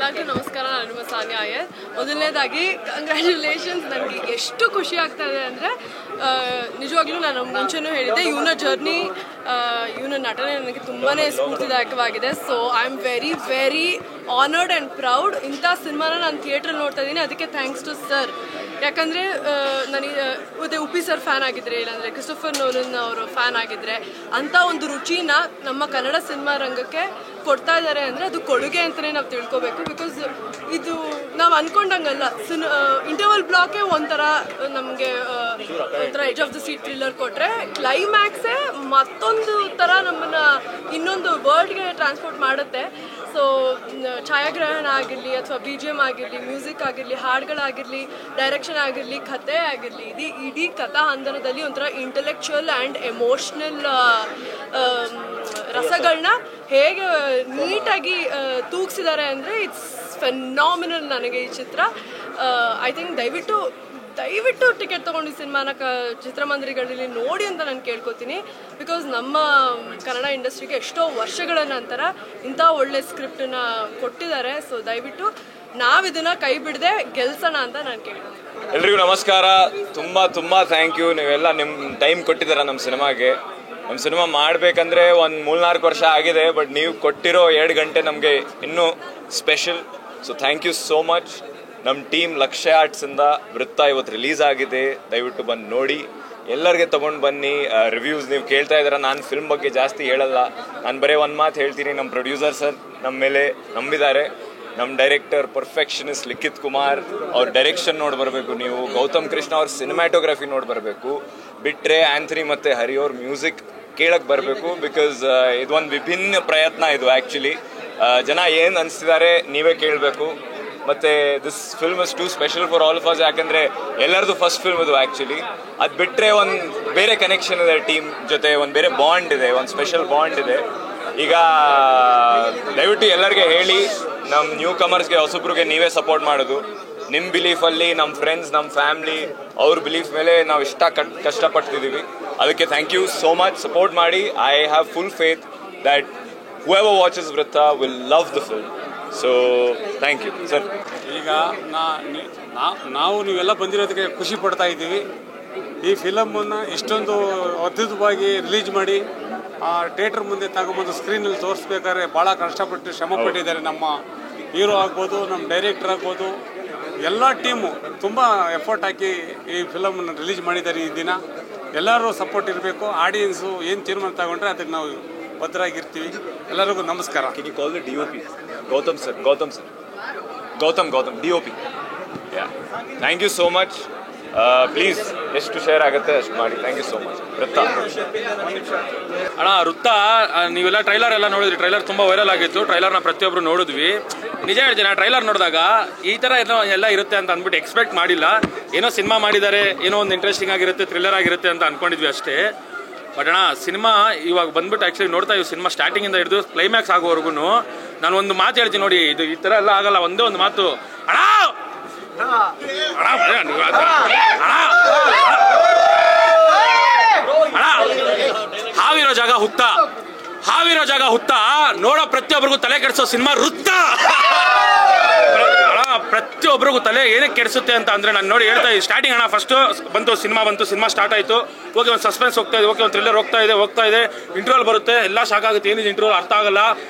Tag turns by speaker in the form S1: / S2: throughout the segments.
S1: ಎಲ್ಲರಿಗೂ ನಮಸ್ಕಾರ. ನಾನು ನಿಮ್ಮ ಸಾನಿಯಾ ಅಯ್ಯರ್. ಮೊದಲನೇದಾಗಿ ಕಂಗ್ರ್ಯಾಚುಲೇಷನ್ಸ್. ನನಗೆ ಎಷ್ಟು ಖುಷಿ ಆಗ್ತಾ ಇದೆ ಅಂದರೆ ನಿಜವಾಗ್ಲೂ ನಾನು ಮುಂಚೆನೂ ಹೇಳಿದ್ದೆ, ಇವನ ಜರ್ನಿ, ಇವನ ನಟನೆ ನನಗೆ ತುಂಬಾ ಸ್ಫೂರ್ತಿದಾಯಕವಾಗಿದೆ. So I am very very honoured and proud. ಇಂಥ ಸಿನಿಮಾನ ನಾನು ಥಿಯೇಟ್ರಲ್ಲಿ ನೋಡ್ತಾ ಇದ್ದೀನಿ, ಅದಕ್ಕೆ ಥ್ಯಾಂಕ್ಸ್ ಟು ಸರ್. ಯಾಕಂದರೆ ನನಗೆ ಮತ್ತೆ ಉಪ್ಪಿ ಸರ್ ಫ್ಯಾನ್ ಆಗಿದ್ದರೆ, ಇಲ್ಲಾಂದರೆ ಕ್ರಿಸ್ಟೋಫರ್ ನೋಲನ್ ಅವರು ಫ್ಯಾನ್ ಆಗಿದ್ದರೆ, ಅಂಥ ಒಂದು ರುಚಿನ ನಮ್ಮ ಕನ್ನಡ ಸಿನಿಮಾ ರಂಗಕ್ಕೆ ಕೊಡ್ತಾ ಇದ್ದಾರೆ ಅಂದರೆ ಅದು ಕೊಡುಗೆ ಅಂತಲೇ ನಾವು ತಿಳ್ಕೊಬೇಕು. ಬಿಕಾಸ್ ಇದು ನಾವು ಅಂದ್ಕೊಂಡಂಗಲ್ಲ. ಇಂಟರ್ವಲ್ ಬ್ಲಾಕೇ ಒಂಥರ ನಮಗೆ ಒಂಥರ edge of the seat thriller ಕೊಟ್ಟರೆ, ಕ್ಲೈಮ್ಯಾಕ್ಸೇ ಮತ್ತೊಂದು ಥರ ನಮ್ಮನ್ನು ಇನ್ನೊಂದು ವರ್ಲ್ಡ್ಗೆ ಟ್ರಾನ್ಸ್ಪೋರ್ಟ್ ಮಾಡುತ್ತೆ. ಸೊ ಛಾಯಾಗ್ರಹಣ ಆಗಿರಲಿ ಅಥವಾ BGM ಆಗಿರಲಿ, ಮ್ಯೂಸಿಕ್ ಆಗಿರಲಿ, ಹಾಡುಗಳಾಗಿರಲಿ, ಡೈರೆಕ್ಷನ್ ಆಗಿರಲಿ, ಕಥೆ ಆಗಿರಲಿ, ಇಡೀ ಕಥಾ ಹಂದರದಲ್ಲಿ ಒಂಥರ ಇಂಟೆಲೆಕ್ಚುಯಲ್ ಆ್ಯಂಡ್ ಎಮೋಷ್ನಲ್ ರಸಗಳನ್ನ ಹೇಗೆ ನೀಟಾಗಿ ತೂಗಿಸಿದ್ದಾರೆ ಅಂದರೆ ಇಟ್ಸ್ ಫೆನಾಮಿನಲ್. ನನಗೆ ಈ ಚಿತ್ರ ಐ ಥಿಂಕ್ ದಯವಿಟ್ಟು ಟಿಕೆಟ್ ತೊಗೊಂಡು ಈ ಸಿನಿಮಾನ ಚಿತ್ರಮಂದಿರಗಳಲ್ಲಿ ನೋಡಿ ಅಂತ ನಾನು ಕೇಳ್ಕೊತೀನಿ. ಬಿಕಾಸ್ ನಮ್ಮ ಕನ್ನಡ ಇಂಡಸ್ಟ್ರಿಗೆ ಎಷ್ಟೋ ವರ್ಷಗಳ ನಂತರ ಇಂಥ ಒಳ್ಳೆ ಸ್ಕ್ರಿಪ್ಟನ್ನ ಕೊಟ್ಟಿದ್ದಾರೆ. ಸೊ ದಯವಿಟ್ಟು ನಾವಿದನ್ನು ಕೈ ಬಿಡದೆ ಗೆಲ್ಸೋಣ ಅಂತ ನಾನು ಕೇಳ್ಕೊತೀನಿ.
S2: ಎಲ್ರಿಗೂ ನಮಸ್ಕಾರ. ತುಂಬ ಥ್ಯಾಂಕ್ ಯು. ನೀವೆಲ್ಲ ನಿಮ್ಮ ಟೈಮ್ ಕೊಟ್ಟಿದ್ದೀರ ನಮ್ಮ ಸಿನಿಮಾಗೆ. ನಮ್ಮ ಸಿನಿಮಾ ಮಾಡಬೇಕಂದ್ರೆ ಒಂದು 3-4 ವರ್ಷ ಆಗಿದೆ, ಬಟ್ ನೀವು ಕೊಟ್ಟಿರೋ 2 ಗಂಟೆ ನಮಗೆ ಇನ್ನೂ special. So thank you so much. ನಮ್ಮ ಟೀಮ್ ಲಕ್ಷ್ಯ ಆರ್ಟ್ಸಿಂದ ವೃತ್ತ ಇವತ್ತು ರಿಲೀಸ್ ಆಗಿದೆ. ದಯವಿಟ್ಟು ಬಂದು ನೋಡಿ, ಎಲ್ಲರಿಗೆ ತೊಗೊಂಡು ಬನ್ನಿ. ರಿವ್ಯೂಸ್ ನೀವು ಕೇಳ್ತಾ ಇದ್ದೀರ. ನಾನು ಫಿಲ್ಮ್ ಬಗ್ಗೆ ಜಾಸ್ತಿ ಹೇಳಲ್ಲ, ನಾನು ಬರೀ ಒಂದು ಮಾತು ಹೇಳ್ತೀನಿ. ನಮ್ಮ ಪ್ರೊಡ್ಯೂಸರ್ ಸರ್ ನಮ್ಮ ಮೇಲೆ ನಂಬಿದ್ದಾರೆ. ನಮ್ಮ ಡೈರೆಕ್ಟರ್ ಪರ್ಫೆಕ್ಷನಿಸ್ಟ್ ಲಿಖಿತ್ ಕುಮಾರ್ ಅವ್ರ ಡೈರೆಕ್ಷನ್ ನೋಡಿ ಬರಬೇಕು ನೀವು. ಗೌತಮ್ ಕೃಷ್ಣ ಅವ್ರ ಸಿನಿಮ್ಯಾಟೋಗ್ರಫಿ ನೋಡಿ ಬರಬೇಕು. ಬಿಟ್ಟರೆ ಆಂಥನಿ ಮತ್ತು ಹರಿ ಅವ್ರ ಮ್ಯೂಸಿಕ್ ಕೇಳಕ್ಕೆ ಬರಬೇಕು. ಬಿಕಾಸ್ ಇದೊಂದು ವಿಭಿನ್ನ ಪ್ರಯತ್ನ ಇದು. ಆ್ಯಕ್ಚುಲಿ ಜನ ಏನು ಅನಿಸ್ತಿದ್ದಾರೆ ನೀವೇ ಕೇಳಬೇಕು. ಮತ್ತು this film is two special for all of us. ಯಾಕಂದರೆ ಎಲ್ಲರದು ಫಸ್ಟ್ ಫಿಲ್ಮ್ ಇದು ಆ್ಯಕ್ಚುಲಿ. ಅದು ಬಿಟ್ಟರೆ ಒಂದು ಬೇರೆ ಕನೆಕ್ಷನ್ ಇದೆ ಟೀಮ್ ಜೊತೆ, ಒಂದು ಬೇರೆ ಬಾಂಡ್ ಇದೆ, ಒಂದು ಸ್ಪೆಷಲ್ ಬಾಂಡ್ ಇದೆ. ಈಗ ದಯವಿಟ್ಟು ಎಲ್ಲರಿಗೆ ಹೇಳಿ, ನಮ್ಮ ನ್ಯೂ ಕಮರ್ಸ್ಗೆ ಹೊಸಬ್ರಿಗೆ ನೀವೇ ಸಪೋರ್ಟ್ ಮಾಡೋದು. ನಿಮ್ಮ ಬಿಲೀಫಲ್ಲಿ, ನಮ್ಮ ಫ್ರೆಂಡ್ಸ್, ನಮ್ಮ ಫ್ಯಾಮ್ಲಿ ಅವ್ರ ಬಿಲೀಫ್ ಮೇಲೆ ನಾವು ಕಷ್ಟಪಡ್ತಿದ್ದೀವಿ. ಅದಕ್ಕೆ thank you so much. Support ಮಾಡಿ. I have full faith that whoever watches Vritta will love the film. So thank you sir.
S3: ಈಗ ನಾವು ನೀವೆಲ್ಲ ಬಂದಿರೋದಕ್ಕೆ ಖುಷಿ ಪಡ್ತಾ ಇದ್ದೀವಿ. ಈ ಫಿಲಮನ್ನು ಇಷ್ಟೊಂದು ಅದ್ಭುತವಾಗಿ ರಿಲೀಸ್ ಮಾಡಿ ಥಿಯೇಟರ್ ಮುಂದೆ ತಗೊಂಬಂದು ಸ್ಕ್ರೀನಲ್ಲಿ ತೋರಿಸ್ಬೇಕಾದ್ರೆ ಭಾಳ ಕಷ್ಟಪಟ್ಟು ಶ್ರಮಪಟ್ಟಿದ್ದಾರೆ. ನಮ್ಮ ಹೀರೋ ಆಗ್ಬೋದು, ನಮ್ಮ ಡೈರೆಕ್ಟರ್ ಆಗ್ಬೋದು, ಎಲ್ಲ ಟೀಮು ತುಂಬ ಎಫರ್ಟ್ ಹಾಕಿ ಈ ಫಿಲಮನ್ನು ರಿಲೀಸ್ ಮಾಡಿದ್ದಾರೆ. ಈ ದಿನ ಎಲ್ಲರೂ ಸಪೋರ್ಟ್ ಇರಬೇಕು. ಆಡಿಯನ್ಸು ಏನು ತೀರ್ಮಾನ ತಗೊಂಡ್ರೆ ಅದಕ್ಕೆ ನಾವು ಭದ್ರಾಗಿರ್ತೀವಿ. ಎಲ್ಲರಿಗೂ ನಮಸ್ಕಾರ.
S2: Can you call the DOP? Gautam sir. Gautam DOP. Yeah. Thank you so much. Please ಎಷ್ಟು ಶೇರ್ ಆಗುತ್ತೆ ಅಷ್ಟು ಮಾಡಿ. Thank you so much. Vritta
S4: ಅಣ್ಣ, ವೃತ್ತ ನೀವೆಲ್ಲ ಟ್ರೈಲರ್ ಎಲ್ಲ ನೋಡಿದ್ರಿ. ಟ್ರೈಲರ್ ತುಂಬ ವೈರಲ್ ಆಗಿತ್ತು. ಟ್ರೈಲರ್ನ ಪ್ರತಿಯೊಬ್ಬರು ನೋಡಿದ್ವಿ. ನಿಜ ಹೇಳ್ತೀನಿ, ಟ್ರೈಲರ್ ನೋಡಿದಾಗ ಈ ಥರ ಎಲ್ಲ ಇರುತ್ತೆ ಅಂತ ಅಂದ್ಬಿಟ್ಟು ಎಕ್ಸ್ಪೆಕ್ಟ್ ಮಾಡಿಲ್ಲ. ಏನೋ ಸಿನಿಮಾ ಮಾಡಿದ್ದಾರೆ, ಏನೋ ಒಂದು ಇಂಟ್ರೆಸ್ಟಿಂಗ್ ಆಗಿರುತ್ತೆ, ಥ್ರಿಲ್ಲರ್ ಆಗಿರುತ್ತೆ ಅಂತ ಅಂದ್ಕೊಂಡಿದ್ವಿ ಅಷ್ಟೇ. ಬಟ್ ಅಣ್ಣ, ಸಿನಿಮಾ ಇವಾಗ ಬಂದ್ಬಿಟ್ಟು ಆ್ಯಕ್ಚುಲಿ ನೋಡ್ತಾ ಇದ್ದೀವಿ. ಸಿನಿಮಾ ಸ್ಟಾರ್ಟಿಂಗಿಂದ ಹಿಡಿದು ಕ್ಲೈಮ್ಯಾಕ್ಸ್ ಆಗೋವರೆಗೂ ನಾನು ಒಂದು ಮಾತು ಹೇಳ್ತೀನಿ ನೋಡಿ, ಇದು ಈ ಥರ ಎಲ್ಲ ಆಗಲ್ಲ. ಒಂದೇ ಒಂದು ಮಾತು, ಅಣ್ಣ ಹಾವಿರೋ ಜಾಗ ಹುತ್ತ ನೋಡೋ ಪ್ರತಿಯೊಬ್ಬರಿಗೂ ತಲೆ ಕೆಡಿಸೋ ಸಿನಿಮಾ ವೃತ್ತ. ಪ್ರತಿಯೊಬ್ಬರಿಗೂ ತಲೆ ಏನಕ್ಕೆ ಕೆಡಿಸುತ್ತೆ ಅಂತ ಅಂದರೆ, ನಾನು ನೋಡಿ ಹೇಳ್ತಾ ಇದ್ದೀನಿ. ಸ್ಟಾರ್ಟಿಂಗ್ ಅಣ್ಣ ಫಸ್ಟು ಸಿನಿಮಾ ಸ್ಟಾರ್ಟ್ ಆಯಿತು. ಓಕೆ, ಒಂದು ಸಸ್ಪೆನ್ಸ್ ಹೋಗ್ತಾ ಇದೆ, ಓಕೆ, ಒಂದು ಥ್ರಿಲ್ಲರ್ ಹೋಗ್ತಾ ಇದೆ. ಇಂಟರ್ವಲ್ ಬರುತ್ತೆ, ಎಲ್ಲ ಶಾಕ್ ಆಗುತ್ತೆ, ಏನಿದೆ ಇಂಟರ್ವಲ್ ಅರ್ಥ ಆಗಲ್ಲ.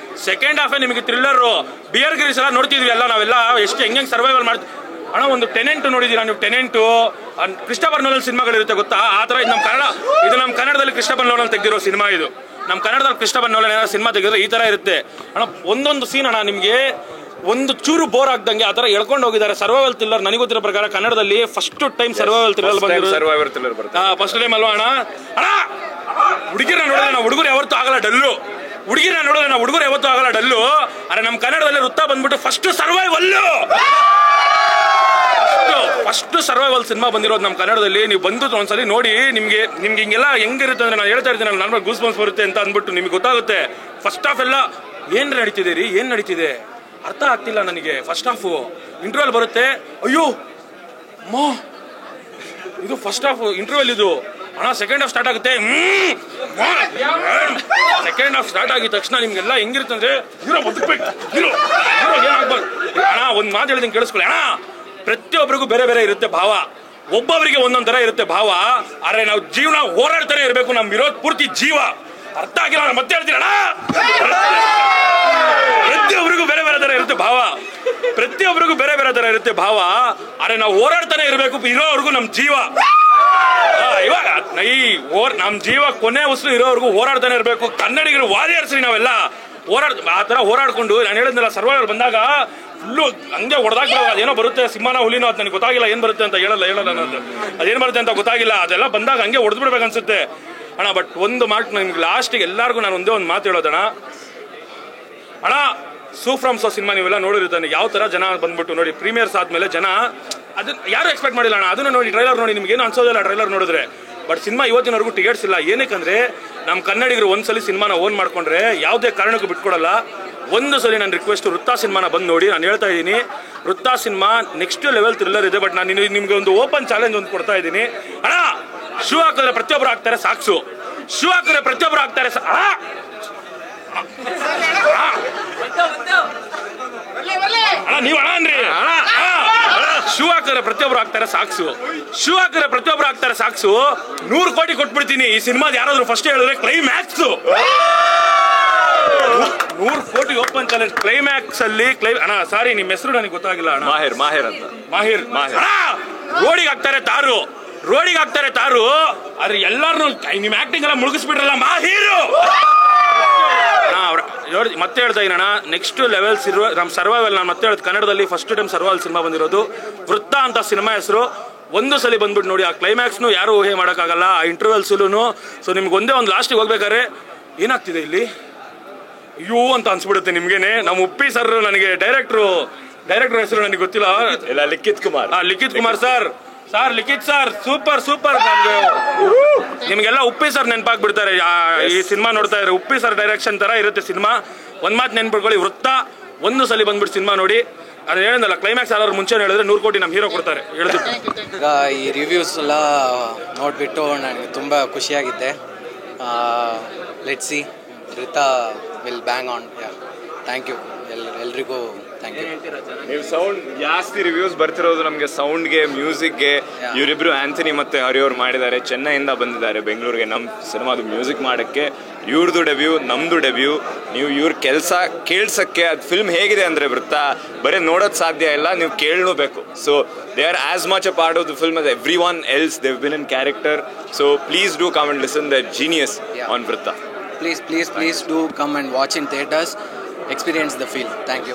S4: ಸೆಕೆಂಡ್ ಹಾಫೇ ನಿಮಗೆ ಥ್ರಿಲ್ಲರು, ಬಿಯರ್ ಗಿರೀಸ್ ಎಲ್ಲ ನೋಡ್ತಿದ್ವಿ ಎಲ್ಲ ನಾವೆಲ್ಲ. ಎಷ್ಟು ಹೆಂಗೆ ಸರ್ವೈವಲ್ ಮಾಡ್ತೀವಿ ಅಣ್ಣ. ಒಂದು ಟೆನೆಂಟ್ ನೋಡಿದ್ದೀರಾ ನೀವು? ಟೆನೆಂಟು ಕ್ರಿಸ್ಟೋಫರ್ ನೋಲನ್ ಸಿನಿಮಾಗಳಿರುತ್ತೆ ಗೊತ್ತಾ, ಆ ಥರ ಇದು ನಮ್ಮ ಕನ್ನಡದಲ್ಲಿ ಕ್ರಿಸ್ಟೋಫರ್ ನೋಲನ್ ತೆಗೆದಿರೋ ಸಿನಿಮಾ ಇದು. ನಮ್ಮ ಕನ್ನಡದಲ್ಲಿ ಕ್ರಿಸ್ಟೋಫರ್ ನೋಲನ್ ಏನಾದ್ರು ಸಿನಿಮಾ ತೆಗೆದ್ರೆ ಈ ಥರ ಇರುತ್ತೆ ಅಣ್ಣ. ಒಂದೊಂದು ಸೀನ್ ಅಣ್ಣ ನಿಮಗೆ ಒಂದು ಚೂರು ಬೋರ್ ಆಗ್ದಂಗೆ ಆ ಥರ ಎಳ್ಕೊಂಡು ಹೋಗಿದ್ದಾರೆ. ಸರ್ವೈವಲ್ ಥ್ರಿಲ್ಲರ್ ನನಗೆ ಗೊತ್ತಿರೋ ಪ್ರಕಾರ ಕನ್ನಡದಲ್ಲಿ ಫಸ್ಟ್ ಟೈಮ್ ಸರ್ವೈವಲ್ ಥ್ರಿಲ್ಲರ್ ಬಂದಿರೋದು. ಫಸ್ಟ್ ಟೈಮ್ ಅಲ್ವಾ ಅಣ್ಣ? ಹುಡುಗಿರ ನೋಡಿದ್ರೆ ನಾವು ಹುಡುಗರು ಯಾವತ್ತೂ ಆಗಲ್ಲ ಡಲ್ಲು. ಅರೆ ನಮ್ಮ ಕನ್ನಡದಲ್ಲಿ ವೃತ್ತ ಬಂದ್ಬಿಟ್ಟು ಫಸ್ಟ್ ಸರ್ವೈವಲ್ ಸಿನಿಮಾ ಬಂದಿರೋದು ನಮ್ಮ ಕನ್ನಡದಲ್ಲಿ. ನೀವು ಬಂದು ಒಂದ್ಸಲಿ ನೋಡಿ, ನಿಮ್ಗೆ ಹಿಂಗೆಲ್ಲ ಹೆಂಗಿರುತ್ತೆ ಅಂದ್ರೆ, ನಾನು ಹೇಳ್ತಾ ಇರ್ತೀನಿ, ನಾರ್ಮಲ್ ಗೂಸ್ ಬಂಪ್ಸ್ ಬರುತ್ತೆ ಅಂತ ಅಂದ್ಬಿಟ್ಟು ನಿಮ್ಗೆ ಗೊತ್ತಾಗುತ್ತೆ. ಫಸ್ಟ್ ಹಾಫ್ ಎಲ್ಲ ಏನು ನಡೀತಿದೆ ಅರ್ಥ ಆಗ್ತಿಲ್ಲ ನನಗೆ. ಫಸ್ಟ್ ಹಾಫು ಇಂಟರ್ವಲ್ ಬರುತ್ತೆ, ಅಯ್ಯೋ ಇದು ಫಸ್ಟ್ ಹಾಫ್ ಇಂಟರ್ವಲ್ ಇದು ಅಣ್ಣ. ಸೆಕೆಂಡ್ ಹಾಫ್ ಸ್ಟಾರ್ಟ್ ಆಗುತ್ತೆ. ಸೆಕೆಂಡ್ ಹಾಫ್ ಸ್ಟಾರ್ಟ್ ಆಗಿದ ತಕ್ಷಣ ನಿಮ್ಗೆಲ್ಲ ಹೆಂಗಿರುತ್ತೆ ಅಂದ್ರೆ, ಹೀರೋ ಬದುಕ್ಬೇಕು, ಹೀರೋ ಏನಾಗ್ಬಾರ್ದು ಅಣ್ಣ. ಒಂದು ಮಾತು ಹೇಳಿದಂಗೆ ಕೇಳಿಸ್ಕೊಳ್ಳಿ ಅಣ್ಣ. ಪ್ರತಿಯೊಬ್ಬರಿಗೂ ಬೇರೆ ಬೇರೆ ಇರುತ್ತೆ ಭಾವ, ಒಬ್ಬೊಬ್ಬರಿಗೆ ಒಂದೊಂದು ಥರ ಇರುತ್ತೆ ಭಾವ. ಆದರೆ ನಾವು ಜೀವನ ಹೋರಾಡ್ತಾನೆ ಇರಬೇಕು, ನಮ್ ಇರೋದು ಪೂರ್ತಿ ಜೀವ. ಅರ್ಥ ಆಗಿಲ್ಲ ನಾನು ಮತ್ತೆ ಹೇಳ್ತೀನಿ ಅಣ್ಣ. ಪ್ರತಿಯೊಬ್ಬರಿಗೂ ಬೇರೆ ಬೇರೆ ಥರ ಇರುತ್ತೆ ಭಾವ, ಪ್ರತಿಯೊಬ್ಬರಿಗೂ ಬೇರೆ ಬೇರೆ ಥರ ಇರುತ್ತೆ ಭಾವ. ಆದರೆ ನಾವು ಹೋರಾಡ್ತಾನೆ ಇರಬೇಕು, ಇರೋವರೆಗೂ ನಮ್ಮ ಜೀವ. ಇವಾಗ ನಮ್ಮ ಜೀವ ಕೊನೆ ಉಸಿರು ಇರೋವರೆಗೂ ಹೋರಾಡ್ತಾನೆ ಇರಬೇಕು. ಕನ್ನಡಿಗರು ವಾರಿಯರ್ಸ್ರಿ ನಾವೆಲ್ಲ ಆ ಥರ ಹೋರಾಡ್ಕೊಂಡು. ನಾನು ಹೇಳಿದ್ನಲ್ಲ, ಸರ್ವೈವಲ್ ಬಂದಾಗ ಫುಲ್ಲು ಹಂಗೆ ಹೊಡೆದಾಗ್ಬಿಡೋ ಅದೇನೋ ಬರುತ್ತೆ, ಸಿಂಹನ ಹುಲಿನೋ ಅದು ನನಗೆ ಗೊತ್ತಾಗಿಲ್ಲ ಏನು ಬರುತ್ತೆ ಅಂತ ಹೇಳಲ್ಲ ಅನ್ನೋದು, ಅದೇನು ಬರುತ್ತೆ ಅಂತ ಗೊತ್ತಾಗಿಲ್ಲ. ಅದೆಲ್ಲ ಬಂದಾಗ ಹಂಗೆ ಹೊಡೆದು ಬಿಡ್ಬೇಕು ಅನ್ಸುತ್ತೆ ಅಣ್ಣ. ಬಟ್ ಒಂದು ಮಾತು ನಿಮ್ಗೆ ಲಾಸ್ಟಿಗೆ ಎಲ್ಲರಿಗೂ ನಾನು ಒಂದೇ ಒಂದು ಮಾತು ಹೇಳೋದಣ್ಣ. ಅಣ್ಣ ಸೂಫ್ರಮ್ ಸೋ ಸಿನಿಮಾ ನೀವೆಲ್ಲ ನೋಡಿರ್ತಾನೆ, ಯಾವ ಥರ ಜನ ಬಂದ್ಬಿಟ್ಟು ನೋಡಿ. ಪ್ರೀಮಿಯರ್ಸ್ ಆದಮೇಲೆ ಜನ ಅದನ್ನ ಯಾರು ಎಕ್ಸ್ಪೆಕ್ಟ್ ಮಾಡಿಲ್ಲ ಅಣ್ಣ. ಅದನ್ನು ನೋಡಿ, ಟ್ರೈಲರ್ ನೋಡಿ, ನಿಮ್ಗೆ ಏನು ಅನ್ಸೋದಿಲ್ಲ ಟ್ರೈಲರ್ ನೋಡಿದ್ರೆ. ಬಟ್ ಸಿನಿಮಾ ಇವತ್ತಿನವರೆಗೂ ಟಿಕೆಟ್ಸ್ ಇಲ್ಲ. ಏನಕ್ಕಂದ್ರೆ ನಮ್ಮ ಕನ್ನಡಿಗರು ಒಂದ್ಸಲಿ ಸಿನಿಮಾನ ಓನ್ ಮಾಡ್ಕೊಂಡ್ರೆ ಯಾವುದೇ ಕಾರಣಕ್ಕೂ ಬಿಟ್ಕೊಡಲ್ಲ. ಒಂದು ಸಲ ನನ್ನ ರಿಕ್ವೆಸ್ಟ್, ವೃತ್ತ ಸಿನಿಮಾನ ಬಂದು ನೋಡಿ. ನಾನು ಹೇಳ್ತಾ ಇದ್ದೀನಿ, ವೃತ್ತ ಸಿನಿಮಾ ನೆಕ್ಸ್ಟ್ ಲೆವೆಲ್ ಥ್ರಿಲ್ಲರ್ ಇದೆ. ಬಟ್ ನಾನು ನಿಮ್ಗೆ ಒಂದು ಓಪನ್ ಚಾಲೆಂಜ್ ಒಂದು ಕೊಡ್ತಾ ಇದ್ದೀನಿ ಅಣ್ಣ. ಶೂ ಹಾಕಿದ್ರೆ ಪ್ರತಿಯೊಬ್ಬರು ಹಾಕ್ತಾರೆ ಸಾಕ್ಸು, ಶೂ ಹಾಕಿದ್ರೆ ಪ್ರತಿಯೊಬ್ಬರು ಹಾಕ್ತಾರೆ ಅಣ್ಣ. ನೀವು ಅಣ್ಣ ಅನ್ರಿ ಅಣ್ಣ. ಶೂ ಹಾಕಿದ್ರೆ ಪ್ರತಿಯೊಬ್ಬರು ಹಾಕ್ತಾರೆ ಸಾಕ್ಸು, ಶೂ ಹಾಕಿದ್ರೆ ಪ್ರತಿಯೊಬ್ಬರು ಹಾಕ್ತಾರೆ ಸಾಕ್ಸು. 100 ಕೋಟಿ ಕೊಟ್ಬಿಡ್ತೀನಿ ಈ ಸಿನಿಮಾದ ಯಾರಾದ್ರೂ ಫಸ್ಟ್ ಹೇಳಿದ್ರೆ. ಕ್ಲೈಮ್ಯಾಕ್ಸ್ 100 ಕೋಟಿ ಓಪನ್ ಚಾಲೆಂಜ್ ಕ್ಲೈಮ್ಯಾಕ್ಸ್ ಅಲ್ಲಿ. ಅಣ್ಣ ಸಾರಿ, ನಿಮ್ಮ ಹೆಸರು ನನಗೆ ಗೊತ್ತಾಗಿಲ್ಲ ಅಣ್ಣ.
S2: ಮಾಹಿರ್ ಅಂತ.
S4: ಮಾಹಿರ್ ರೋಡಿಗೆ ಹಾಕ್ತಾರೆ ತಾರು, ರೋಡಿಗೆ ಹಾಕ್ತಾರೆ ತಾರು. ಆದ್ರೆ ಎಲ್ಲಾರು ನಿಮ್ ಆಕ್ಟಿಂಗ್ ಎಲ್ಲ ಮುಳುಗಿಸ್ಬಿಟ್ರಲ್ಲ ಮಾಹಿರು. ಮತ್ತೆ ಹೇಳ್ತಾ ಇದ್ದೀನಣ್ಣ, ನೆಕ್ಸ್ಟ್ ಲೆವೆಲ್ಸ್ ಇರುವ ನಮ್ಮ ಸರ್ವೈವಲ್. ನಾನು ಮತ್ತೆ ಹೇಳೋದು, ಕನ್ನಡದಲ್ಲಿ ಫಸ್ಟ್ ಟೈಮ್ ಸರ್ವೈವಲ್ ಸಿನಿಮಾ ಬಂದಿರೋದು ವೃತ್ತ ಅಂತ ಸಿನಿಮಾ ಹೆಸರು. ಒಂದು ಸಲ ಬಂದ್ಬಿಟ್ಟು ನೋಡಿ. ಆ ಕ್ಲೈಮ್ಯಾಕ್ಸ್ನು ಯಾರು ಊಹೆ ಮಾಡೋಕ್ಕಾಗಲ್ಲ, ಆ ಇಂಟರ್ವೆಲ್ಸೂನು. ಸೊ ನಿಮ್ಗೆ ಒಂದೇ ಒಂದು ಲಾಸ್ಟಿಗೆ ಹೋಗ್ಬೇಕಾದ್ರೆ ಏನಾಗ್ತಿದೆ ಇಲ್ಲಿ ಅಯ್ಯೋ ಅಂತ ಅನ್ಸ್ಬಿಡುತ್ತೆ ನಿಮ್ಗೇನೆ. ನಮ್ಮ ಉಪ್ಪಿ ಸರ್, ನನಗೆ ಡೈರೆಕ್ಟರ್ ಹೆಸರು ನನಗೆ ಗೊತ್ತಿಲ್ಲ,
S2: ಲಿಖಿತ್
S4: ಕುಮಾರ್ ಸರ್. ಲಿಖಿತ್ ಸರ್ ಸೂಪರ್. ನಿಮ್ಗೆಲ್ಲ ಉಪ್ಪಿ ಸರ್ ನೆನಪಾಗ್ಬಿಡ್ತಾರೆ ಈ ಸಿನಿಮಾ ನೋಡ್ತಾ ಇದ್ರೆ. ಉಪ್ಪಿ ಸರ್ ಡೈರೆಕ್ಷನ್ ತರ ಇರುತ್ತೆ ಸಿನಿಮಾ. ಒಂದ್ ಮಾತು ನೆನ್ಪಿಟ್ಕೊಳ್ಳಿ, ವೃತ್ತ ಒಂದು ಸಲ ಬಂದ್ಬಿಟ್ಟು ಸಿನಿಮಾ ನೋಡಿ. ಅದು ಹೇಳಿದ್ನಲ್ಲ, ಕ್ಲೈಮ್ಯಾಕ್ಸ್ ಯಾರು ಮುಂಚೆ ಹೇಳಿದ್ರೆ 100 ಕೋಟಿ ನಮ್ಮ ಹೀರೋ ಕೊಡ್ತಾರೆ ಹೇಳಿದ್ರು.
S5: ಈಗ ಈ ರಿವ್ಯೂಸ್ ಎಲ್ಲ ನೋಡಿಬಿಟ್ಟು ನನಗೆ ತುಂಬ ಖುಷಿಯಾಗಿದ್ದೆ. Let's see, Vritta will bang on. Thank you ಎಲ್ರಿಗೂ.
S2: ನೀವು ಸೌಂಡ್ ಜಾಸ್ತಿ ರಿವ್ಯೂಸ್ ಬರ್ತಿರೋದು ನಮಗೆ ಸೌಂಡ್ಗೆ, ಮ್ಯೂಸಿಕ್ಗೆ. ಇವರಿಬ್ರು ಆಂಥನಿ ಮತ್ತೆ ಹರಿಯವ್ರು ಮಾಡಿದ್ದಾರೆ, ಚೆನ್ನೈಯಿಂದ ಬಂದಿದ್ದಾರೆ ಬೆಂಗಳೂರಿಗೆ ನಮ್ಮ ಸಿನಿಮಾದು ಮ್ಯೂಸಿಕ್ ಮಾಡೋಕ್ಕೆ. ಇವ್ರದ್ದು ಡೆಬ್ಯೂ, ನಮ್ಮದು ಡೆಬ್ಯೂ. ನೀವು ಇವ್ರ ಕೆಲಸ ಕೇಳ್ಸಕ್ಕೆ, ಅದು ಫಿಲ್ಮ್ ಹೇಗಿದೆ ಅಂದರೆ ವೃತ್ತ ಬರೀ ನೋಡೋದು ಸಾಧ್ಯ ಇಲ್ಲ, ನೀವು ಕೇಳಲೇಬೇಕು. So they are as much a part of the film as everyone else. They've been in character. So please do come and listen. They're genius on Vritta.
S5: Please do come and watch in theaters. Experience the feel. Thank you.